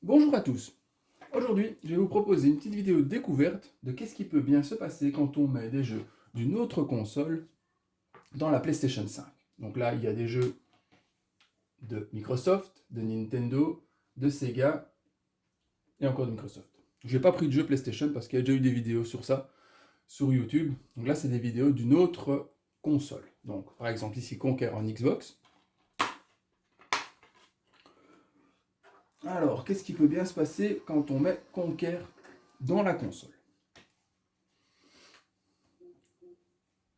Bonjour à tous. Aujourd'hui, je vais vous proposer une petite vidéo découverte de qu'est-ce qui peut bien se passer quand on met des jeux d'une autre console dans la PlayStation 5. Donc là, il y a des jeux de Microsoft, de Nintendo, de Sega et encore de Microsoft. Je n'ai pas pris de jeu PlayStation parce qu'il y a déjà eu des vidéos sur ça sur YouTube. Donc là, c'est des vidéos d'une autre console. Donc par exemple ici Conquer en Xbox. Alors, qu'est-ce qui peut bien se passer quand on met Conquer dans la console?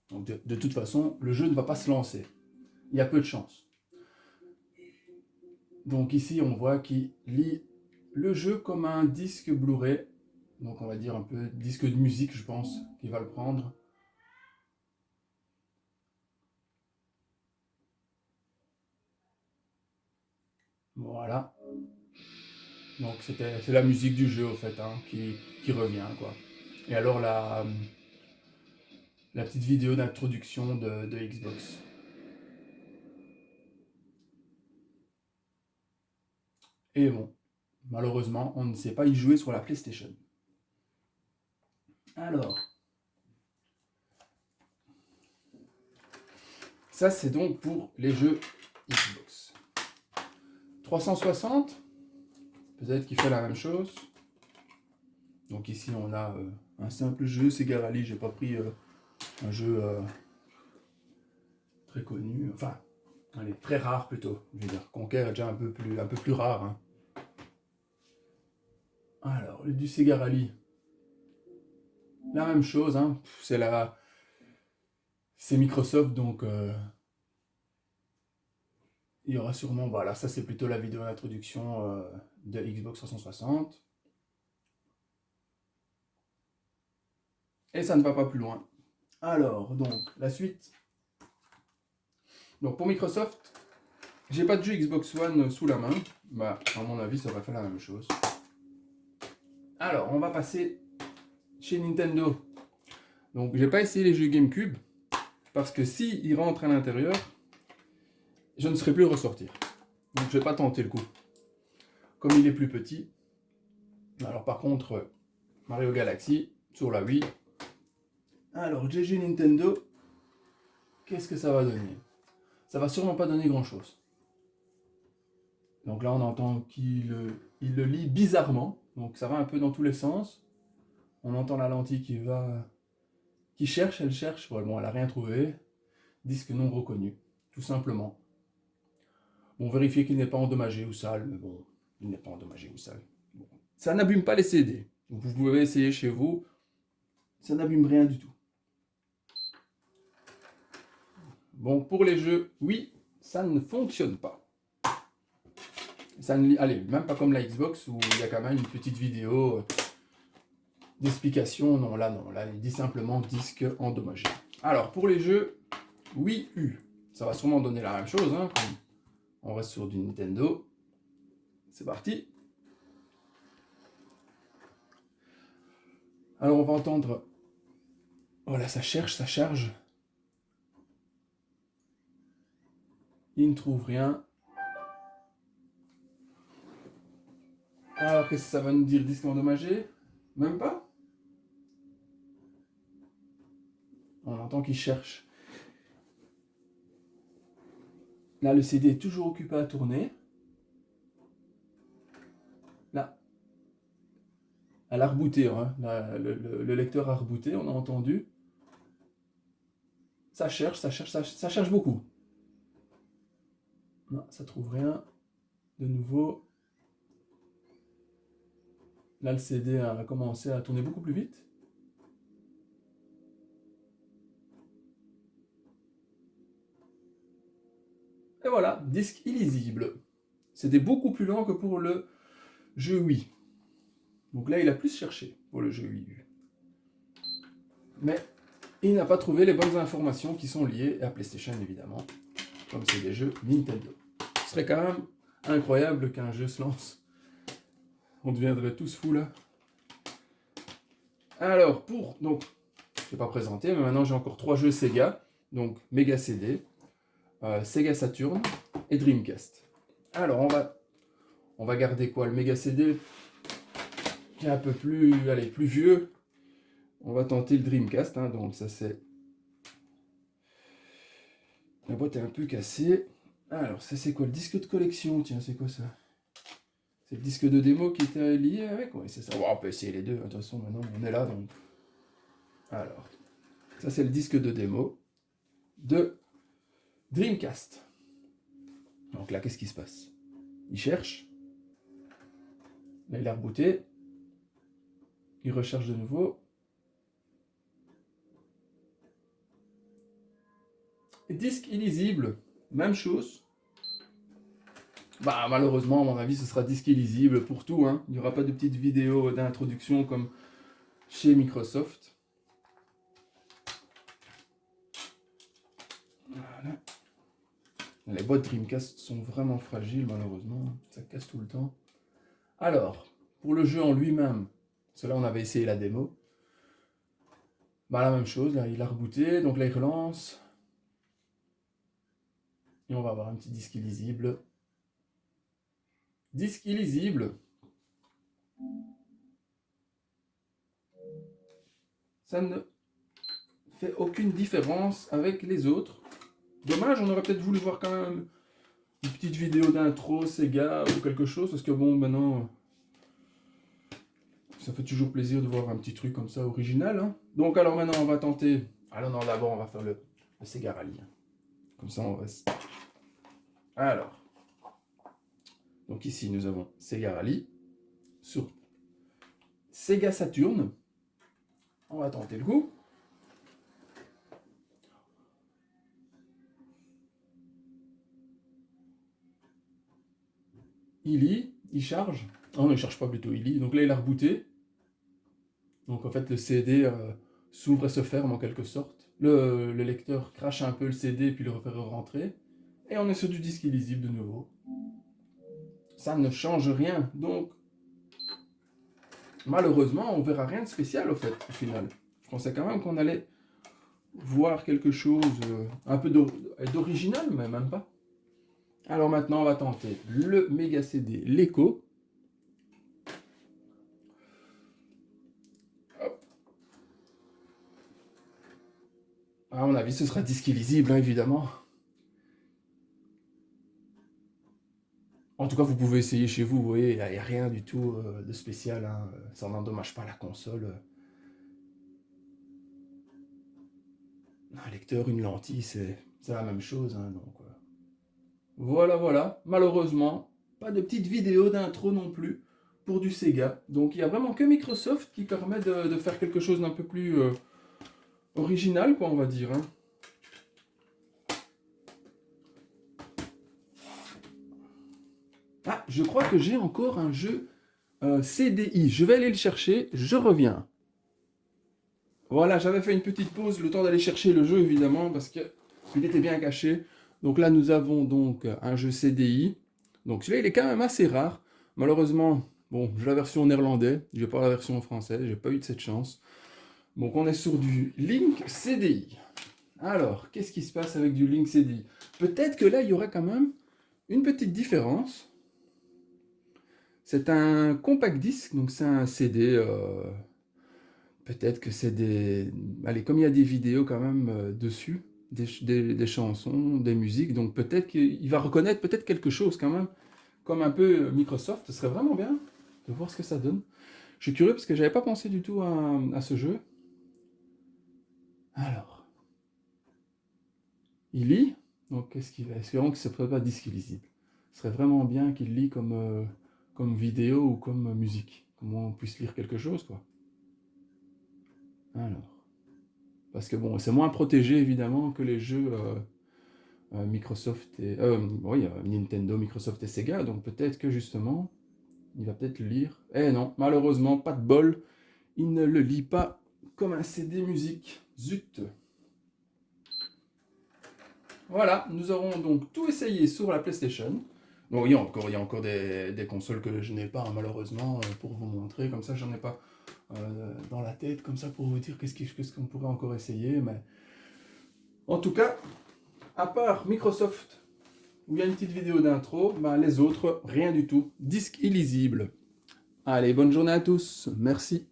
Donc de toute façon, le jeu ne va pas se lancer. Il y a peu de chance. Donc ici, on voit qu'il lit le jeu comme un disque Blu-ray. Donc on va dire un peu disque de musique, je pense, qu'il va le prendre. Voilà. Donc c'est la musique du jeu, au fait, hein, qui revient, quoi. Et alors la petite vidéo d'introduction de Xbox. Et bon, malheureusement, on ne sait pas y jouer sur la PlayStation. Alors, ça c'est donc pour les jeux Xbox. 360, peut-être qu'il fait la même chose. Donc ici on a un simple jeu Sega Rally, j'ai pas pris un jeu très connu, enfin, allez, très rare plutôt, je veux dire, Conquer est déjà un peu plus rare, hein. Alors, du Sega Rally, la même chose, hein. C'est Microsoft, donc il y aura sûrement, voilà, ça c'est plutôt la vidéo d'introduction de Xbox 360. Et ça ne va pas plus loin. Alors, donc, la suite. Donc pour Microsoft, j'ai pas de jeu Xbox One sous la main. Bah, à mon avis, ça va faire la même chose. Alors, on va passer chez Nintendo. Donc, j'ai pas essayé les jeux GameCube parce que si il rentre à l'intérieur, je ne serai plus ressortir. Donc, je vais pas tenter le coup. Comme il est plus petit. Alors, par contre, Mario Galaxy sur la Wii. Alors, GG Nintendo, qu'est-ce que ça va donner? Ça va sûrement pas donner grand-chose. Donc là, on entend qu'il le lit bizarrement. Donc ça va un peu dans tous les sens. On entend la lentille qui cherche, elle cherche. Ouais, bon, elle n'a rien trouvé. Disque non reconnu, tout simplement. Bon, vérifiez qu'il n'est pas endommagé ou sale, mais bon, il n'est pas endommagé ou sale. Bon. Ça n'abîme pas les CD. Donc vous pouvez essayer chez vous. Ça n'abîme rien du tout. Bon, pour les jeux, oui, ça ne fonctionne pas. Ça ne, allez, même pas comme la Xbox où il y a quand même une petite vidéo d'explication. Non, là, il dit simplement disque endommagé. Alors, pour les jeux Wii U, ça va sûrement donner la même chose, hein. On reste sur du Nintendo. C'est parti. Alors, on va entendre. Voilà, ça cherche, ça charge. Il ne trouve rien. Alors, qu'est-ce que ça va nous dire? Disque endommagé? Même pas? On entend qu'il cherche. Là, le CD est toujours occupé à tourner. Là, elle a rebooté, hein. Là, le lecteur a rebooté, on a entendu. Ça cherche, ça cherche beaucoup. Non, ça trouve rien. De nouveau. Là, le CD a commencé à tourner beaucoup plus vite. Et voilà, disque illisible. C'était beaucoup plus lent que pour le jeu Wii. Donc là, il a plus cherché pour le jeu Wii U. Mais il n'a pas trouvé les bonnes informations qui sont liées à PlayStation, évidemment. Comme c'est des jeux Nintendo. Ce serait quand même incroyable qu'un jeu se lance. On deviendrait tous fous là. Alors, donc, je ne vais pas présenter, mais maintenant j'ai encore 3 jeux Sega. Donc, Mega CD, Sega Saturn et Dreamcast. Alors, On va garder quoi? Le Mega CD qui est un peu plus, allez, plus vieux. On va tenter le Dreamcast, hein, donc ça c'est... La boîte est un peu cassée. Alors ça c'est quoi? Le disque de collection, tiens, c'est quoi ça? C'est le disque de démo qui était lié avec? Oui, c'est ça. Bon, on peut essayer les deux, de toute façon maintenant on est là, donc... Alors, ça c'est le disque de démo de Dreamcast. Donc là, qu'est-ce qui se passe? Il cherche. Là, il a rebooté. Il recherche de nouveau. Disque illisible, même chose. Bah malheureusement, à mon avis, ce sera disque illisible pour tout. Hein. Il n'y aura pas de petites vidéos d'introduction comme chez Microsoft. Voilà. Les boîtes Dreamcast sont vraiment fragiles, malheureusement. Ça casse tout le temps. Alors, pour le jeu en lui-même, cela on avait essayé la démo. Bah la même chose, là il a rebooté, donc là il relance. Et on va avoir un petit disque illisible. Disque illisible. Ça ne fait aucune différence avec les autres. Dommage, on aurait peut-être voulu voir quand même une petite vidéo d'intro Sega ou quelque chose, parce que bon, maintenant, ça fait toujours plaisir de voir un petit truc comme ça original. Hein. Donc alors maintenant, on va tenter... Alors non, d'abord, on va faire le Sega Rally. Comme ça, on reste... Alors, donc ici, nous avons Sega Rally sur Sega Saturn. On va tenter le coup. Il lit, il charge. Oh non, il charge pas plutôt, il lit. Donc là, il a rebooté. Donc en fait, le CD s'ouvre et se ferme en quelque sorte. Le lecteur crache un peu le CD puis le refait rentrer. Et on est sur du disque illisible de nouveau. Ça ne change rien. Donc, malheureusement, on verra rien de spécial au fait, au final. Je pensais quand même qu'on allait voir quelque chose un peu d'original, mais même pas. Alors maintenant, on va tenter le Mega CD, l'Echo. À mon avis, ce sera disque illisible, hein, évidemment. En tout cas, vous pouvez essayer chez vous, vous voyez, il n'y a rien du tout de spécial. Hein. Ça n'endommage pas la console. Un lecteur, une lentille, c'est la même chose. Hein, donc, voilà, voilà. Malheureusement, pas de petite vidéo d'intro non plus pour du Sega. Donc il n'y a vraiment que Microsoft qui permet de faire quelque chose d'un peu plus original, quoi, on va dire. Hein. Ah, je crois que j'ai encore un jeu CDI. Je vais aller le chercher, je reviens. Voilà, j'avais fait une petite pause, le temps d'aller chercher le jeu, évidemment, parce qu'il était bien caché. Donc là, nous avons donc un jeu CDI. Donc celui-là, il est quand même assez rare. Malheureusement, bon, j'ai la version en néerlandais, j'ai pas la version en français, j'ai pas eu de cette chance. Donc on est sur du Link CDI. Alors, qu'est-ce qui se passe avec du Link CDI? Peut-être que là, il y aura quand même une petite différence. C'est un compact disc, donc c'est un CD. Peut-être que c'est des... Allez, comme il y a des vidéos quand même dessus, des chansons, des musiques, donc peut-être qu'il va reconnaître peut-être quelque chose quand même, comme un peu Microsoft. Ce serait vraiment bien de voir ce que ça donne. Je suis curieux parce que j'avais pas pensé du tout à ce jeu. Alors, il lit. Donc qu'est-ce qu'il va? Espérons que ce ne soit pas disque illisible. Ce serait vraiment bien qu'il lit comme vidéo ou comme musique. Comment on puisse lire quelque chose, quoi. Alors. Parce que bon, c'est moins protégé évidemment que les jeux Microsoft et. Oui, Nintendo, Microsoft et Sega, donc peut-être que justement, il va peut-être le lire. Eh non, malheureusement, pas de bol. Il ne le lit pas comme un CD musique. Zut! Voilà, nous aurons donc tout essayé sur la PlayStation. Bon, il y a encore des consoles que je n'ai pas, hein, malheureusement, pour vous montrer. Comme ça, j'en ai pas dans la tête, comme ça, pour vous dire qu'est-ce qu'on pourrait encore essayer. Mais en tout cas, à part Microsoft où il y a une petite vidéo d'intro, bah, les autres, rien du tout. Disque illisible. Allez, bonne journée à tous. Merci.